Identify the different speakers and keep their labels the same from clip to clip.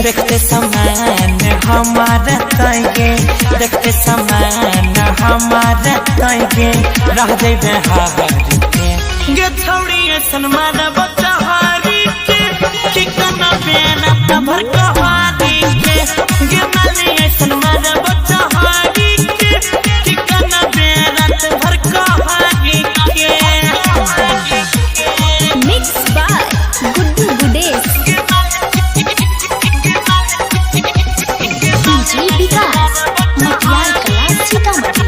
Speaker 1: देखते समान हमारा तैगे देखते समान हमारा तैगे रह जाइबे हारी के गे थोड़ी ऐसन मारा बच्चा हारी के ठिकाना बेना तभर कहानी के गे माने ऐसन मारा बच्चा हारी के ठिकाना बेना तभर कहानी के
Speaker 2: mix by Guddu Gudesh DJ विकास मटियार कला सीतामढ़ी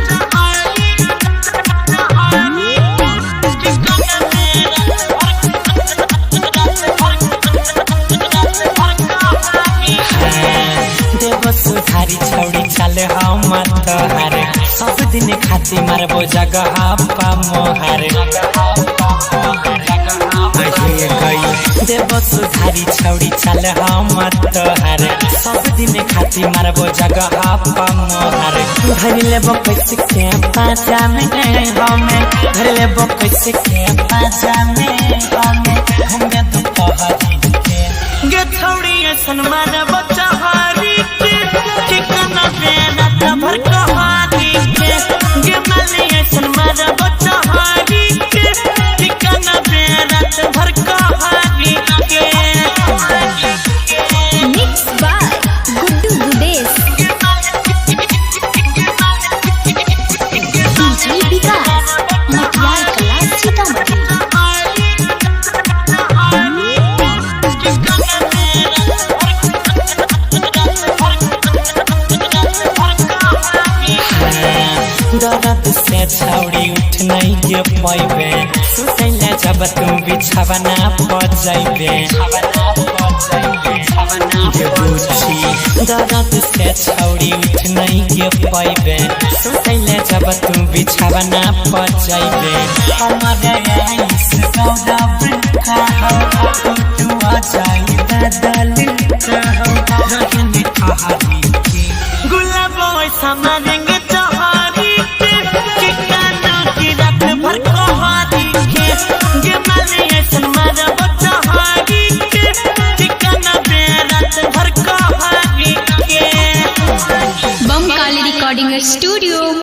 Speaker 1: सुधारी छौड़ी चले हम तोहार सब दिन खाती मारबो जगह पा मोहार देव सुधारी छौड़ी चले हम तोहार सब दिन खाती मारबो जगह पा मोहार धर लेबो कैसे के पाचा में हमें धर लेबो कैसे के पाचा में हमें घूमे तो पहाड़ी के गे थोड़ी ऐसन मारा बच्चा हारी के ठिकाना बेना तभर कहानी के गे माने ऐसन मारा बच्चा हारी के ठिकाना बेना तभर कहानी के
Speaker 2: mix by Guddu Gudesh DJ विकास मटियार कला सीतामढ़ी दर्द से छौड़ी उठ नहीं के पैबे सुतैले जब तू बिछावना पर जाइबे दर्द से छौड़ी उठ नहीं के पैबे सुतैले जब तू बिछावना पर जाइबे हमारे आइस गौरा बृखा हो तू आ जाई बदल कहो रहने कहानी के गुलाब ऐसा मानेंगे तोहारी के ठिकाना की रात भर कहानी के गे माने ऐसन मारा बच्चा हारी के ठिकाना बे रात भर कहानी के बम काली रिकॉर्डिंग स्टूडियो।